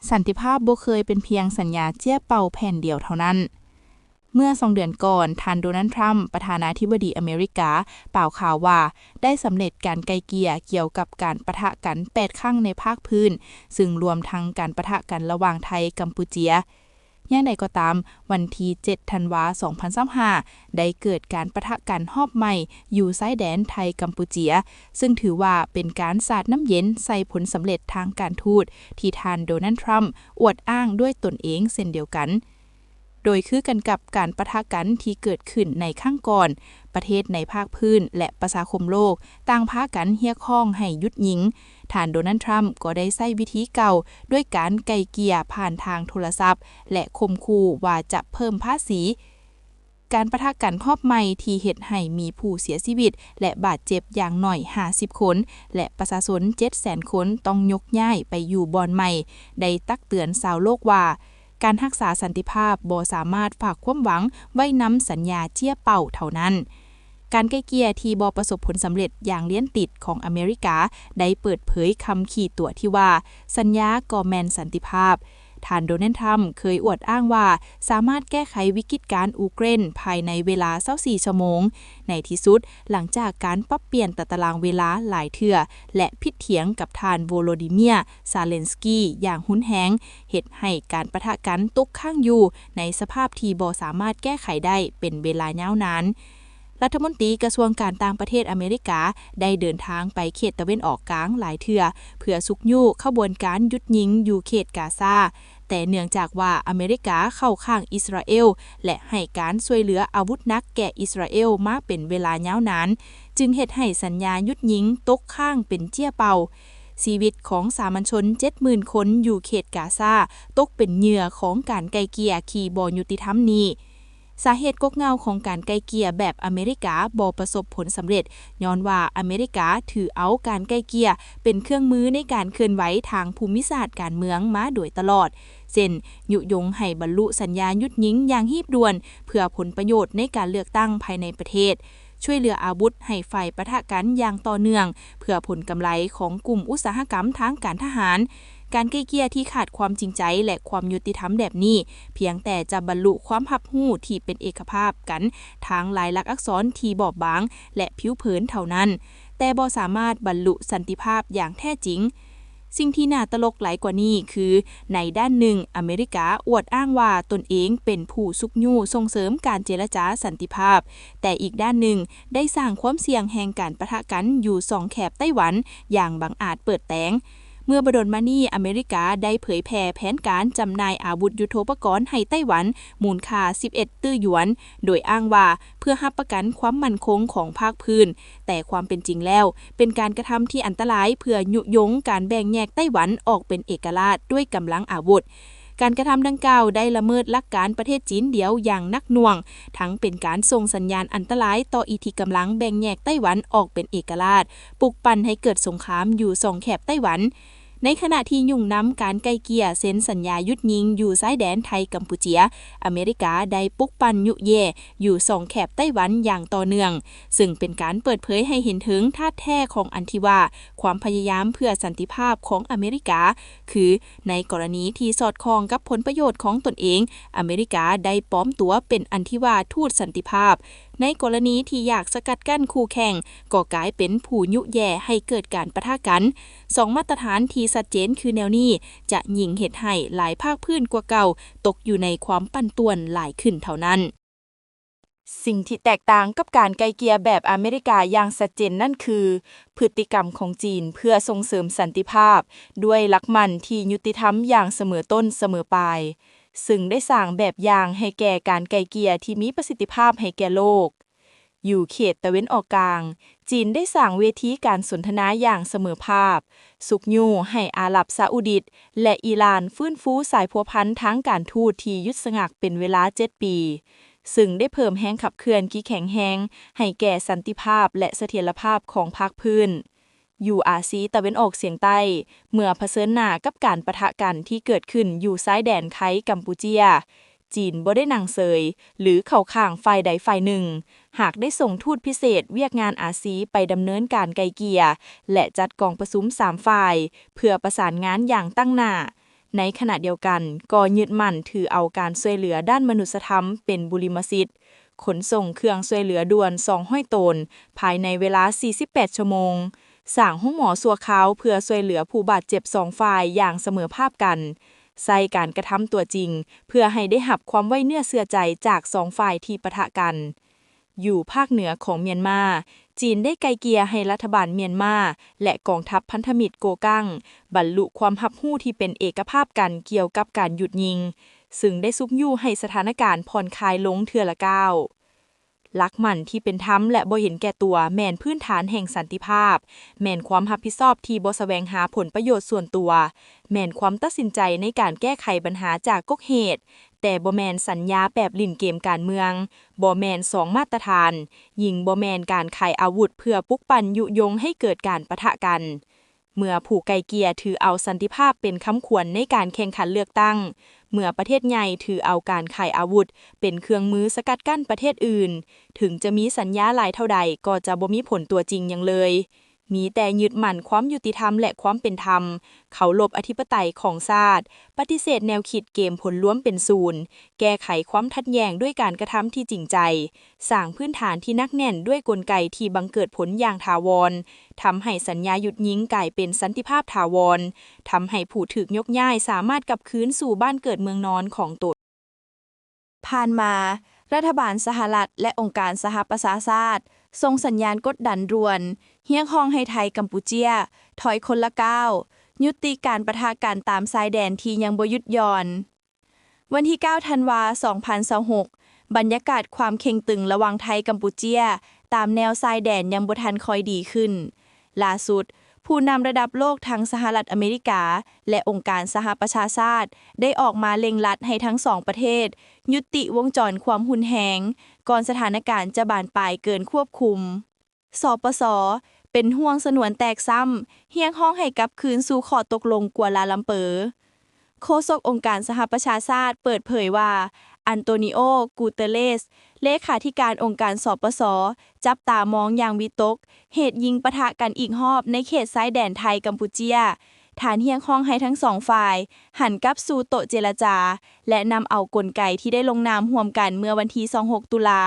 สันติภาพบ่เคยเป็นเพียงสัญญาเจี้ยเป่าแผ่นเดียวเท่านั้นเมื่อ2 เดือนก่อนท่านโดนัลด์ทรัมป์ประธานาธิบดีอเมริกาเป่าข่าวว่าได้สำเร็จการไกล่เกลี่ยเกี่ยวกับการปะทะกัน8ครั้งในภาคพื้นซึ่งรวมทั้งการปะทะกันระหว่างไทยกัมพูเจียอย่างใดก็ตามวันที่7ธันวาคม2025ได้เกิดการปะทะกันรอบใหม่อยู่ชายแดนไทยกัมพูเจียซึ่งถือว่าเป็นการสาดน้ำเย็นใส่ผลสำเร็จทางการทูตที่ท่านโดนัลด์ทรัมป์อวดอ้างด้วยตนเองเช่นเดียวกันโดยคือกันกับการปะทะกันที่เกิดขึ้นในข้างก่อนประเทศในภาคพื้นและประชาคมโลกต่างพากันเรียกร้องให้หยุดยิงท่านโดนัลด์ทรัมป์ก็ได้ใช้วิธีเก่าด้วยการไกล่เกลี่ยผ่านทางโทรศัพท์และข่มขู่ว่าจะเพิ่มภาษีการปะทะกันรอบใหม่ที่เฮ็ดให้มีผู้เสียชีวิตและบาดเจ็บอย่างน้อย50คนและประชาชน 700,000 คนต้องยกย้ายไปอยู่บ่อนใหม่ได้ตักเตือนชาวโลกว่าการรักษาสันติภาพบ่สามารถฝากความหวังไว้นำสัญญาเจี้ยเป่าเท่านั้นการไกล่เกลี่ยที่บ่ประสบผลสำเร็จอย่างเลี้ยนติดของอเมริกาได้เปิดเผยคำขีดตัวที่ว่าสัญญาก่อแม่นสันติภาพท่านโดนัลด์ทรัมป์เคยอวดอ้างว่าสามารถแก้ไขวิกฤตการณ์ยูเครนภายในเวลา24ชั่วโมงในที่สุดหลังจากการปรับเปลี่ยนตารางเวลาหลายเทื่อและผิดเถียงกับท่านโวโลดิเมียร์ซาเลนสกีอย่างหุนแฮงเฮ็ดให้การปะทะกันตกค้างอยู่ในสภาพที่บ่สามารถแก้ไขได้เป็นเวลายาวนานรัฐมนตรีกระทรวงการต่างประเทศอเมริกาได้เดินทางไปเขตตะวันออกกลางหลายเทื่อเพื่อสุกยู่ขบวนการหยุดยิงอยู่เขตกาซาแต่เนื่องจากว่าอเมริกาเข้าข้างอิสราเอลและให้การช่วยเหลืออาวุธหนักแก่อิสราเอลมาเป็นเวลายาวนานจึงเฮ็ดให้สัญญาหยุดยิงตกข้างเป็นเจี้ยเป่าชีวิตของสามัญชน 70,000 คนอยู่เขตกาซาตกเป็นเหยื่อของการไกล่เกลี่ยที่บ่ยุติธรรมนี้สาเหตุกกเงาของการไกล่เกลี่ยแบบอเมริกาบ่ประสบผลสำเร็จย้อนว่าอเมริกาถือเอาการไกล่เกลี่ยเป็นเครื่องมือในการเคลื่อนไหวทางภูมิศาสตร์การเมืองมาโดยตลอดเช่นยุยงให้บรรลุสัญญาหยุดยิงอย่างรีบด่วนเพื่อผลประโยชน์ในการเลือกตั้งภายในประเทศช่วยเหลืออาวุธให้ฝ่ายปะทะกันอย่างต่อเนื่องเพื่อผลกำไรของกลุ่มอุตสาหกรรมทางการทหารการไกล่เกลี่ยที่ขาดความจริงใจและความยุติธรรมแบบนี้เพียงแต่จะบรรลุความรับรู้ที่เป็นเอกภาพกันทางลายลักษณ์อักษรที่บอบบางและผิวเผินเท่านั้นแต่บ่สามารถบรรลุสันติภาพอย่างแท้จริงสิ่งที่น่าตลกหลายกว่านี้คือในด้านหนึ่งอเมริกาอวดอ้างว่าตนเองเป็นผู้สุกยู่ส่งเสริมการเจรจาสันติภาพแต่อีกด้านหนึ่งได้สร้างความเสี่ยงแห่งการปะทะกันอยู่2แถบไต้หวันอย่างบังอาจเปิดแตงเมื่อบดลมานี้อเมริกาได้เผยแพร่แผนการจำหน่ายอาวุธยุทโธปกรณ์ให้ไต้หวันมูลค่า11ตื้อหยวนโดยอ้างว่าเพื่อรับประกันความมั่นคงของภาคพื้นแต่ความเป็นจริงแล้วเป็นการกระทำที่อันตรายเพื่อยุยงการแบ่งแยกไต้หวันออกเป็นเอกราชด้วยกำลังอาวุธการกระทำดังกล่าวได้ละเมิดหลักการประเทศจีนเดียวอย่างหนักหน่วงทั้งเป็นการส่งสัญญาณอันตรายต่ออิทธิกำลังแบ่งแยกไต้หวันออกเป็นเอกราชปลุกปั่นให้เกิดสงครามอยู่2แถบไต้หวันในขณะที่ยุ่งนำการไกล่เกลี่ยเซ็นสัญญาหยุดยิงอยู่ชายแดนไทยกัมพูเชียอเมริกาได้ปลุกปั่นยุแย่อยู่2แถบไต้หวันอย่างต่อเนื่องซึ่งเป็นการเปิดเผยให้เห็นถึงท่าแท้ของอันที่ว่าความพยายามเพื่อสันติภาพของอเมริกาคือในกรณีที่สอดคล้องกับผลประโยชน์ของตนเองอเมริกาได้ปลอมตัวเป็นอันที่ว่าทูตสันติภาพในกรณีที่อยากสกัดกั้นคู่แข่งก็กลายเป็นผู้ยุแย่ให้เกิดการปะทะกัน2มาตรฐานที่ชัดเจนคือแนวนี้จะยิ่งเฮ็ดให้หลายภาคพื้นกว่าเก่าตกอยู่ในความปั่นป่วนหลายขึ้นเท่านั้นสิ่งที่แตกต่างกับการไกล่เกลี่ยแบบอเมริกาอย่างชัดเจนนั่นคือพฤติกรรมของจีนเพื่อส่งเสริมสันติภาพด้วยหลักมั่นที่ยุติธรรมอย่างเสมอต้นเสมอปลายซึ่งได้สร้างแบบอย่างให้แก่การไกล่เกลี่ยที่มีประสิทธิภาพให้แก่โลกอยู่เขตตะวันออกกลางจีนได้สร้างเวทีการสนทนาอย่างเสมอภาพสุกยู่ให้อาหรับซาอุดิและอิหร่านฟื้นฟูสายพัวพันทางการทูตที่หยุดชะงักเป็นเวลา7ปีซึ่งได้เพิ่มแรงขับเคลื่อนที่แข็งแรงให้แก่สันติภาพและเสถียรภาพของภาคพื้นอยู่อาซีตะวันออกเฉียงใต้เมื่อเผชิญหน้ากับการปะทะกันที่เกิดขึ้นอยู่ชายแดนไทยกัมพูเชียจีนบ่ได้นั่งเฉยหรือเข้าข้างฝ่ายใดฝ่ายหนึ่งหากได้ส่งทูตพิเศษเวียกงานอาซีไปดำเนินการไกล่เกลี่ยและจัดกองประชุม3ฝ่ายเพื่อประสานงานอย่างตั้งหน้า ในขณะเดียวกันก็ยึดมั่นถือเอาการช่วยเหลือด้านมนุษยธรรมเป็นบุริมสิทธิ์ขนส่งเครื่องช่วยเหลือด่วน200 ตนภายในเวลา48 ชั่วโมงสร้างห้องหมอสัวขาวเพื่อช่วยเหลือผู้บาดเจ็บ2ฝ่ายอย่างเสมอภาคกันใส่การกระทำตัวจริงเพื่อให้ได้รับความไว้เนื้อเชื่อใจจาก2ฝ่ายที่ปะทะกันอยู่ภาคเหนือของเมียนมาจีนได้ไกลเกลี่ยให้รัฐบาลเมียนมาและกองทัพพันธมิตรโกกังบรรลุความรับรู้ที่เป็นเอกภาพกันเกี่ยวกับการหยุดยิงซึ่งได้ซุกยู่ให้สถานการณ์ผ่อนคลายลงเทื่อละก้าวหลักมั่นที่เป็นธรรมและบ่เห็นแก่ตัวแม่นพื้นฐานแห่งสันติภาพแม่นความรับผิดชอบที่บ่แสวงหาผลประโยชน์ส่วนตัวแม่นความตัดสินใจในการแก้ไขปัญหาจากก๊กเหตุแต่บ่แม่นสัญญาแบบลิ่นเกมการเมืองบ่แม่น2มาตรฐานยิ่งบ่แม่นการขายอาวุธเพื่อปลุกปั่นยุยงให้เกิดการปะทะกันเมื่อผู้ไกลเกลี่ยถือเอาสันติภาพเป็นคำขวัญในการแข่งขันเลือกตั้งเมื่อประเทศใหญ่ถือเอาการขายอาวุธเป็นเครื่องมือสกัดกั้นประเทศอื่นถึงจะมีสัญญาหลายเท่าใดก็จะบ่มีผลตัวจริงอย่างเลยมีแต่ยึดมั่นความยุติธรรมและความเป็นธรรมเคารพอธิปไตยของชาติปฏิเสธแนวคิดเกมผลล้วนเป็นศูนย์แก้ไขความขัดแย้งด้วยการกระทำที่จริงใจสร้างพื้นฐานที่นักแน่นด้วยกลไกที่บังเกิดผลอย่างถาวรทำให้สัญญาหยุดยิงกลายเป็นสันติภาพถาวรทำให้ผู้ถูกยกย้ายสามารถกลับคืนสู่บ้านเกิดเมืองนอนของตนผ่านมารัฐบาลสหรัฐและองค์การสหประชาชาติส่งสัญญาณกดดันด่วนเรียกร้องให้ไทยกัมพูเชียถอยคนละก้าวยุติการปะทะกันตามชายแดนที่ยังบ่หยุดหย่อนวันที่ 9 ธันวาคม 2026 บรรยากาศความเข็งตึงระหว่างไทยกัมพูเชียตามแนวชายแดนยังบ่ทันค่อยดีขึ้นล่าสุดผู้นำระดับโลกทั้งสหรัฐอเมริกาและองค์การสหประชาชาติได้ออกมาเล็งลัดให้ทั้งสองประเทศยุติวงจรความหุนแหงก่อนสถานการณ์จะบานปลายเกินควบคุมสปส.เป็นห่วงสนวนแตกซ้ำเรียกร้องให้กลับคืนสู่ข้อตกลงกัวลาลัมเปอร์โฆษกองค์การสหประชาชาติเปิดเผยว่าอันโตนิโอ กูเตเรสเลขาธิการองค์การสปส.จับตามองอย่างวิตกเหตุยิงปะทะกันอีกรอบในเขตชายแดนไทยกัมพูเชียฐานเรียกร้องให้ทั้งสองฝ่ายหันกลับสู่โต๊ะเจรจาและนำเอากลไกที่ได้ลงนามร่วมกันเมื่อวันที่26 ตุลา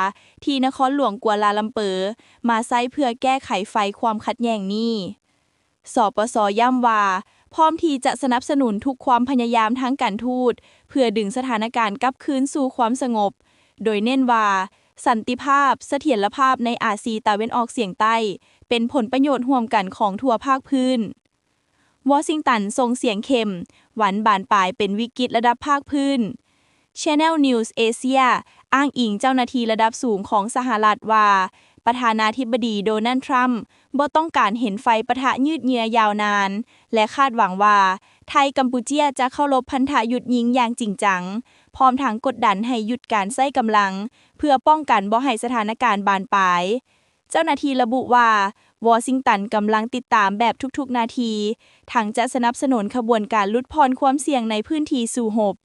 ที่นครหลวงกัวลาลัมเปอร์มาใช้เพื่อแก้ไขไฟความขัดแย้งนี้สปส.ย้ำว่าพร้อมที่จะสนับสนุนทุกความพยายามทางการทูตเพื่อดึงสถานการณ์กลับคืนสู่ความสงบโดยเน้นว่าสันติภาพเสถียรภาพในอาซีตะวันออกเฉียงใต้เป็นผลประโยชน์ร่วมกันของทั่วภาคพื้นวอชิงตันส่งเสียงเข้มหวันบานปลายเป็นวิกฤตระดับภาคพื้น Channel News Asia อ้างอิงเจ้าหน้าที่ระดับสูงของสหรัฐว่าประธานาธิบดีโดนัลด์ทรัมป์บ่ต้องการเห็นไฟปะทะยืดเยื้อยาวนานและคาดหวังว่าไทยกัมพูเชียจะเคารพพันธะหยุดยิงอย่างจริงจังพร้อมทั้งกดดันให้หยุดการใช้กำลังเพื่อป้องกันบ่ให้สถานการณ์บานปลายเจ้าหน้าที่ระบุว่าวอชิงตันกำลังติดตามแบบทุกๆนาทีทั้งจะสนับสนุนขบวนการลดผ่อนความเสี่ยงในพื้นที่สู่รบ